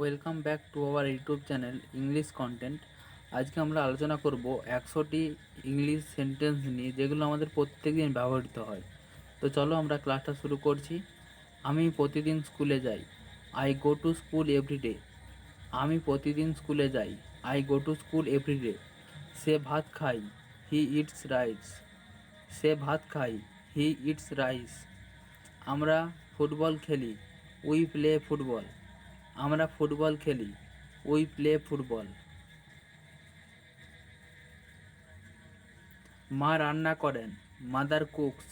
Welcome back to our YouTube channel English content. আজকে আমরা আলোচনা করব 100টি ইংলিশ সেন্টেন্স নিয়ে, যেগুলো আমাদের প্রত্যেকদিন ব্যবহৃত হয়। তো চলো আমরা ক্লাসটা শুরু করছি। আমি প্রতিদিন স্কুলে যাই। I go to school every day. আমি প্রতিদিন স্কুলে যাই। I go to school every day. সে ভাত খাই। He eats rice. সে ভাত খাই। He eats rice. আমরা ফুটবল খেলি। We play football. আমরা ফুটবল খেলি। We play football. মা রান্না করেন। Mother cooks.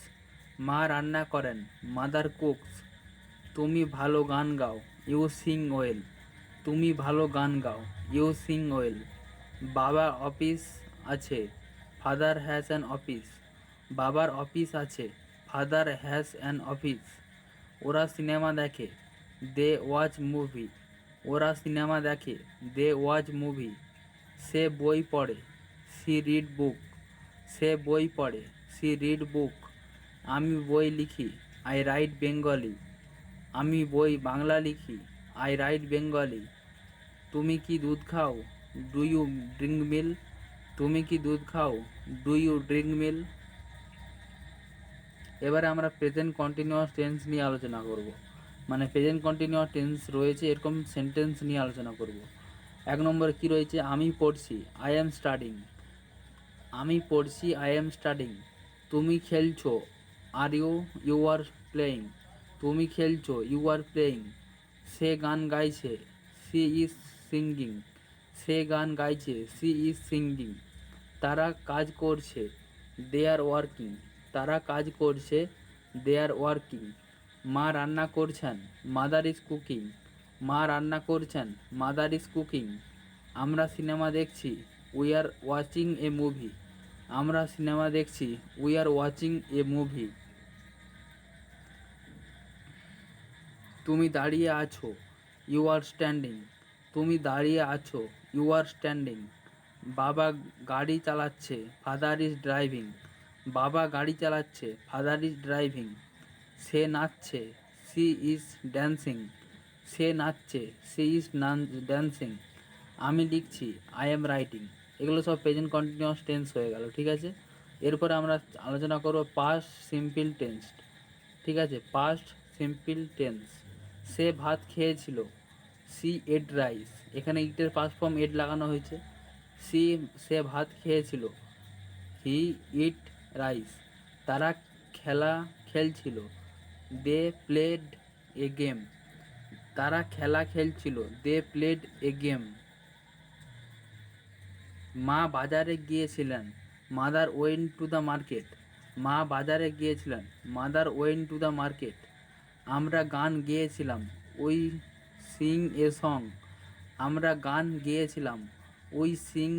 মা রান্না করেন। Mother cooks. তুমি ভালো গান গাও। You sing well. তুমি ভালো গান গাও। You sing well. বাবার অফিস আছে। Father has an office. বাবার অফিস আছে। Father has an office. ওরা সিনেমা দেখে। They watch movie. ওরা সিনেমা দেখে। They watch movie. সে বই পড়ে। সি রিড বুক। সে বই পড়ে। She read book. আমি বই লিখি। I write Bengali. আমি বই বাংলা লিখি। I write Bengali. তুমি কি দুধ খাও? Do you drink milk? তুমি কি দুধ খাও? Do you drink milk? এবারে আমরা প্রেজেন্ট কন্টিনিউয়াস টেন্স নিয়ে আলোচনা করব। মানে প্রেজেন্ট কন্টিনিউয়াস টেন্স রয়েছে এরকম সেন্টেন্স নিয়ে আলোচনা করব। এক নম্বরে কি রয়েছে? আমি পড়ছি। I am studying. আমি পড়ছি। I am studying. তুমি খেলছো। আর ইউ আর প্লেয়িং। তুমি খেলছো। You are playing. সে গান গাইছে। She is singing. সে গান গাইছে। She is singing. তারা কাজ করছে। They are working. তারা কাজ করছে। They are working. মা রান্না করছেন। Mother is cooking. মা রান্না করছেন। Mother is cooking. আমরা সিনেমা দেখছি। We are watching a movie. আমরা সিনেমা দেখছি। We are watching a movie. তুমি দাঁড়িয়ে আছো। You are standing. তুমি দাঁড়িয়ে আছো। You are standing. বাবা গাড়ি চালাচ্ছে। Father is driving. বাবা গাড়ি চালাচ্ছে। Father is driving. সে নাচছে। She is dancing. সে নাচছে। She is dancing. আমি লিখছি। I am writing. এগুলো সব প্রেজেন্ট কন্টিনিউয়াস টেন্স হয়ে গেল, ঠিক আছে। এরপরে আমরা আলোচনা করব পাস্ট সিম্পল টেন্স। ঠিক আছে, পাস্ট সিম্পল টেন্স। সে ভাত খেয়েছিল। She ate rice. এখানে ইটের পাস্ট ফর্ম এড লাগানো হয়েছে। সি সে ভাত খেয়েছিল। He eat rice. তারা খেলা খেলছিল। They played a game. তারা খেলা খেলছিল। They played a game. মা বাজারে গিয়েছিলেন। Mother went to the market. মা বাজারে গিয়েছিলেন। Mother went to the market. আমরা গান গেয়েছিলাম। We sing a song. আমরা গান গেয়েছিলাম। We sing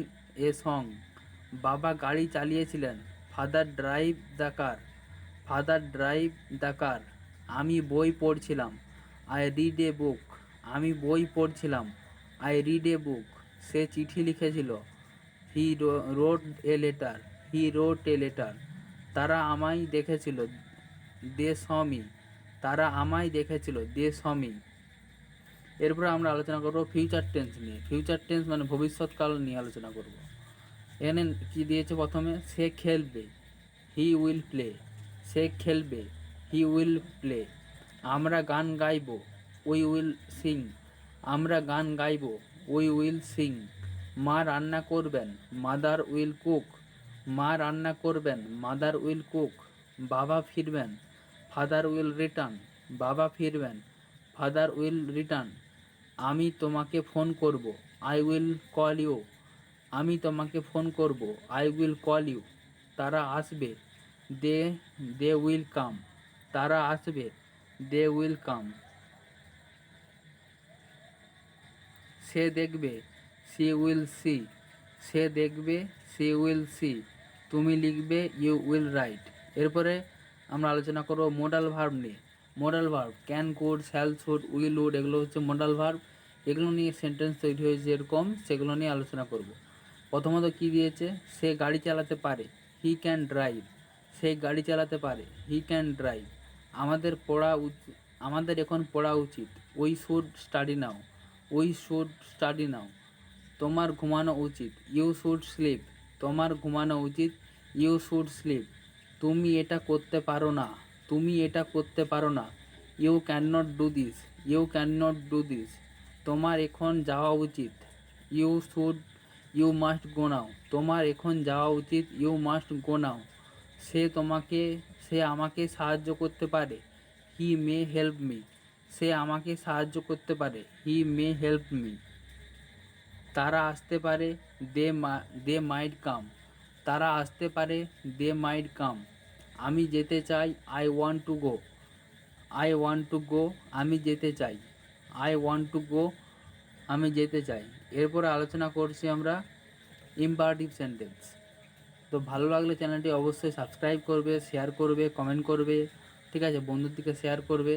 a song. বাবা গাড়ি চালিয়েছিলেন। Father drive the car. Father drive the car. আমি বই পড়ছিলাম। I read a book. আমি বই পড়ছিলাম। আই রিড এ বুক। সে চিঠি লিখেছিল। He wrote a letter. He wrote a letter. তারা আমায় দেখেছিল। দে সমি। তারা আমায় দেখেছিল। দে সমি। এরপরে আমরা আলোচনা করব ফিউচার টেন্স নিয়ে। ফিউচার টেন্স মানে ভবিষ্যৎকাল নিয়ে আলোচনা করব। এখানে কি দিয়েছে? প্রথমে সে খেলবে। He will play. সে খেলবে। He will play. আমরা গান গাইব। We will sing. আমরা গান গাইব। We will sing. মা রান্না করবেন। Mother will cook. মা রান্না করবেন। Mother will cook. বাবা ফিরবেন। Father will return. বাবা ফিরবেন। Father will return. আমি তোমাকে ফোন করব। I will call you. আমি তোমাকে ফোন করব। I will call you. তারা আসবে। They they will come. তারা আসবে। দে উইল কাম। সে দেখবে। She will see. সে দেখবে। She will see. তুমি লিখবে। You will write. এরপরে আমরা আলোচনা করব মোডাল ভার্ব নিয়ে। Modal verb can, could, shall, should, will, would, এগুলো হচ্ছে মোডাল ভার্ব। এগুলো নিয়ে সেন্টেন্স তৈরি হয়েছে এরকম, সেগুলো নিয়ে আলোচনা করব। প্রথমত কি দিয়েছে? সে গাড়ি চালাতে পারে। He can drive. সে গাড়ি চালাতে পারে। He can drive. আমাদের এখন পড়া উচিত। We should study now. We should study নাও, তোমার ঘুমানো উচিত, ইউ শুড স্লিপ, তোমার ঘুমানো উচিত, ইউ শুড স্লিপ, তুমি এটা করতে পারো না, তুমি এটা করতে পারো না, you can not do this, you can not do this, তোমার এখন যাওয়া উচিত, you should, you must go now, তোমার এখন যাওয়া উচিত, ইউ মাস্ট গো নাও, সে আমাকে সাহায্য করতে পারে, হি মে হেল্প মি, সে আমাকে সাহায্য করতে পারে, হি মে হেল্প মি, তারা আসতে পারে, দে মাইট কাম, তারা আসতে পারে, দে মাইট কাম, আমি যেতে চাই, I want to go, I want to go, আমি যেতে চাই, আই ওয়ান্ট টু গো, আমি যেতে চাই। এরপরে আলোচনা করছি আমরা ইম্পারেটিভ সেন্টেন্স। তো ভালো লাগলে চ্যানেলটি অবশ্যই সাবস্ক্রাইব করবে, শেয়ার করবে, কমেন্ট করবে, ঠিক আছে, বন্ধুর দিকে শেয়ার করবে,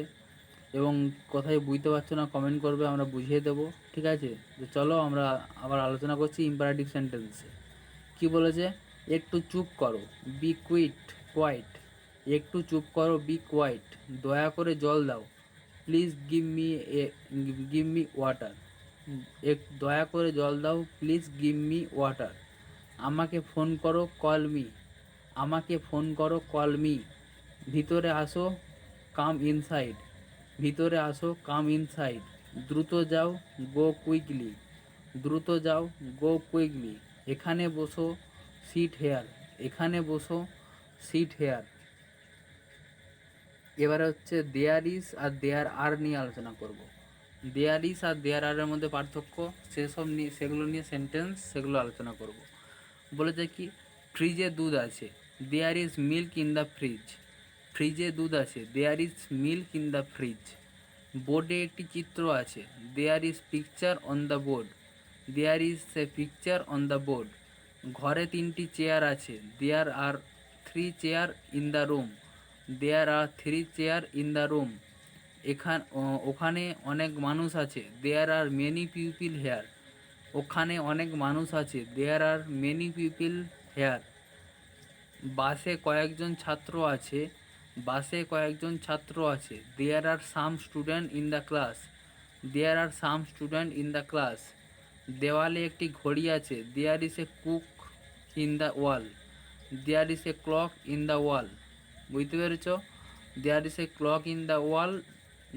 এবং কোথায় বুঝতে পারছো না কমেন্ট করবে, আমরা বুঝিয়ে দেবো, ঠিক আছে। তো চলো আমরা আবার আলোচনা করছি ইম্পারেটিভ সেন্টেন্সে। কি বলেছে? একটু চুপ করো, বি কোয়াইট, একটু চুপ করো, বি কোয়াইট, দয়া করে জল দাও, প্লিজ গিভ মি ওয়াটার, দয়া করে জল দাও, প্লিজ গিভ মি ওয়াটার, আমাকে ফোন করো, কল মি, আমাকে ফোন করো, কল মি, ভিতরে আসো, কাম ইনসাইড, ভিতরে আসো, কাম ইনসাইড, দ্রুত যাও, গো কুইকলি, দ্রুত যাও, গো কুইকলি, এখানে বসো, সিট হেয়ার, এখানে বসো, সিট হেয়ার। এবারে হচ্ছে দেয়ার ইজ আর দেয়ার আর নিয়ে আলোচনা করব। দেয়ার ইজ আর দেয়ার আরের মধ্যে পার্থক্য, সেসব নিয়ে, সেগুলো নিয়ে সেন্টেন্স, সেগুলো আলোচনা করব। বলেছে কি, ফ্রিজে দুধ আছে, there is milk in the fridge, ফ্রিজে দুধ আছে, there is milk in the fridge, বোর্ডে একটি চিত্র আছে, there is picture on the board, there is a picture on the board, ঘরে তিনটি চেয়ার আছে, there are three chair in the room, there are three chair in the room, ওখানে অনেক মানুষ আছে, there are many people here, ওখানে অনেক মানুষ আছে, there are many people here, বাসে কয়েকজন ছাত্র আছে, বাসে কয়েকজন ছাত্র আছে, there are some student in the class, there are some student in the class, দেওয়ালে একটি ঘড়ি আছে, there is a cook in the wall, there is a clock in the wall, বুঝতে পেরেছ? There is a clock in the wall,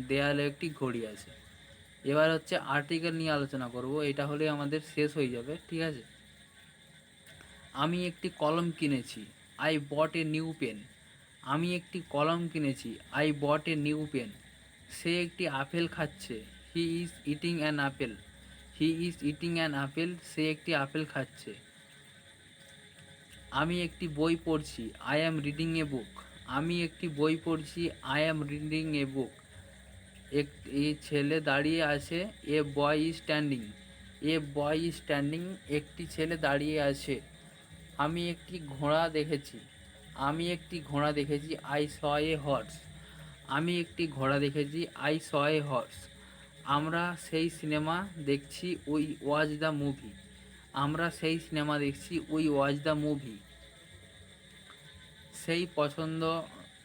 দেয়ালে একটি ঘড়ি আছে। এবার হচ্ছে আর্টিকেল নিয়ে আলোচনা করব, এটা হলে আমাদের শেষ হয়ে যাবে, ঠিক আছে। আমি একটি কলম কিনেছি, I bought a new pen, আমি একটি কলম কিনেছি, I bought a new pen, সে একটি আপেল খাচ্ছে, he is eating an apple, he is eating an apple, সে একটি আপেল খাচ্ছে। আমি একটি বই পড়ছি, I am reading a book, আমি একটি বই পড়ছি, আই অ্যাম রিডিং এ বুক, একটি ছেলে দাঁড়িয়ে আছে, a boy is standing, a boy is standing, একটি ছেলে দাঁড়িয়ে আছে। আমি একটি ঘোড়া দেখেছি, আমি একটি ঘোড়া দেখেছি, আই স এ হর্স, আমি একটি ঘোড়া দেখেছি, আই স এ হর্স। আমরা সেই সিনেমা দেখছি, উই ওয়াচ দ্য মুভি, আমরা সেই সিনেমা দেখছি, উই ওয়াচ দ্য মুভি। সেই পছন্দ,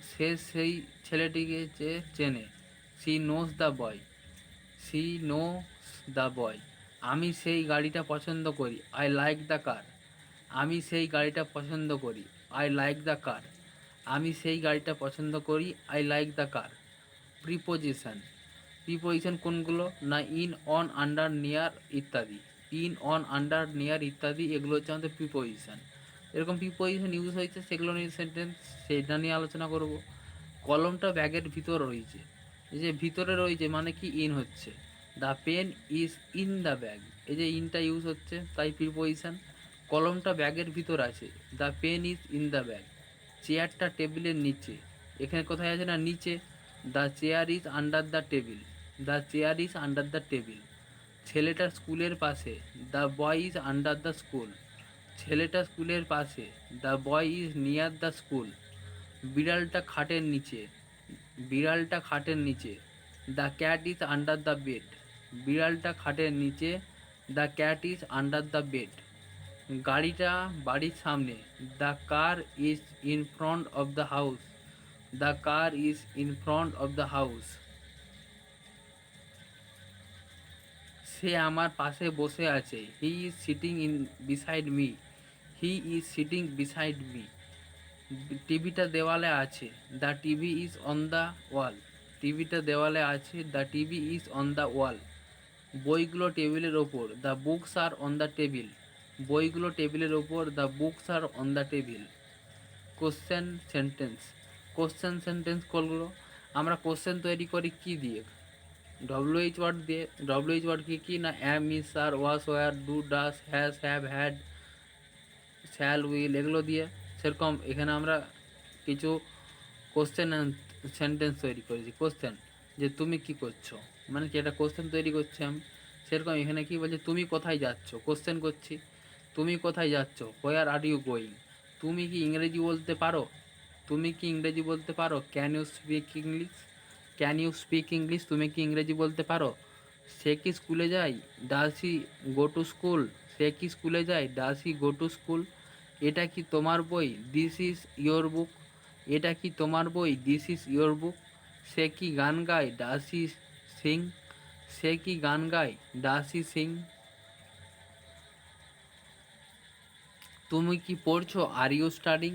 সে সেই ছেলেটিকে যে চেনে, she knows the boy, she knows the boy. আমি সেই গাড়িটা পছন্দ করি, আই লাইক দ্য কার, আমি সেই গাড়িটা পছন্দ করি, আই লাইক দ্য কার, আমি সেই গাড়িটা পছন্দ করি, I like the car. Preposition, preposition কোনগুলো না, ইন, অন, আন্ডার, নিয়ার ইত্যাদি, ইন, অন, আন্ডার, নিয়ার ইত্যাদি, এগুলো হচ্ছে আমাদের প্রিপোজিশন। এরকম প্রিপোজিশন ইউজ হয়েছে, সেগুলো নিয়ে সেন্টেন্স, সেটা নিয়ে আলোচনা করব। কলমটা ব্যাগের ভিতর রয়েছে, এই যে ভিতরে রয়েছে মানে কি, ইন হচ্ছে। The pen is in the bag, এই যে ইনটা ইউজ হচ্ছে, তাই প্রিপোজিশন। কলমটা ব্যাগের ভিতর আছে, the pen is in the bag. চেয়ারটা টেবিলের নিচে, এখানে কোথায় আছে না, নিচে, the chair is under the table, the chair is under the table. ছেলেটা স্কুলের পাশে, the boy is under the school, ছেলেটা স্কুলের পাশে, the boy is near the school. বিড়ালটা খাটের নিচে, বিড়ালটা খাটের নিচে, the cat is under the bed, বিড়ালটা খাটের নিচে, the cat is under the bed. গাড়িটা বাড়ির সামনে, the car is in front of the house, the car is in front of the house. সে আমার পাশে বসে আছে। He is sitting in beside me. He is sitting beside me. টিভিটা দেওয়ালে আছে। The TV is on the wall. টিভিটা দেওয়ালে আছে। The TV is on the wall. বইগুলো টেবিলের ওপর। The books are on the table. বইগুলো টেবিলের ওপর। The books are on the table. Question sentence. Question sentence কোনগুলো? আমরা কোশ্চেন তৈরি করি কি দিয়ে? ডব্লিউএইচ ওয়ার্ড দিয়ে। ডব্লিউএইচ ওয়ার্ড কি না am, is, are, was, were, do, does, has, have, had, shall, will, এগুলো দিয়ে। সেরকম এখানে আমরা কিছু কোশ্চেন সেন্টেন্স তৈরি করেছি। কোশ্চেন, যে তুমি কি করছো, মানে কি একটা কোশ্চেন তৈরি করছি আমি। সেরকম এখানে কি বলছে, তুমি কোথায় যাচ্ছ, কোশ্চেন করছি। তুমি কোথায় যাচ্ছ? হোয়ার আর ইউ গোয়িং। তুমি কি ইংরেজি বলতে পারো? তুমি কি ইংরেজি বলতে পারো? Can you speak English. Can you speak English. তুমি কি ইংরেজি বলতে পারো? সে কি স্কুলে যায়? Does he go to school. সে কি স্কুলে যায়? Does he go to school. এটা কি তোমার বই? This is your book. এটা কি তোমার বই? This is your book. সে কি গান গায়? Does he Singh. সে কি গান গায়? Does he sing. তুমি কি পড়ছো? Are you studying.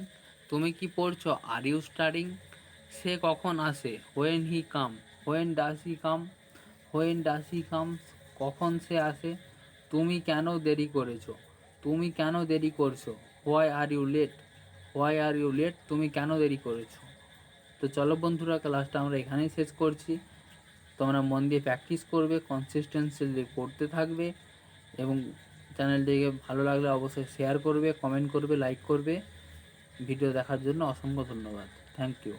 তুমি কি পড়ছো? Are you studying. সে কখন আসে? When he come. When does he come. When does he comes. কখন সে আসে? তুমি কেন দেরি করেছো? তুমি কেন দেরি করছো? Why are you late. Why are you late. তুমি কেন দেরি করেছো? তো চলো বন্ধুরা, ক্লাসটা আমরা এখানেই শেষ করছি। তোমরা মন দিয়ে প্র্যাকটিস করবে, কনসিস্টেন্সি করতে থাকবে, এবং চ্যানেলটিকে ভালো লাগলে অবশ্যই শেয়ার করবে, কমেন্ট করবে, লাইক করবে। ভিডিও দেখার জন্য অসংখ্য ধন্যবাদ। Thank you.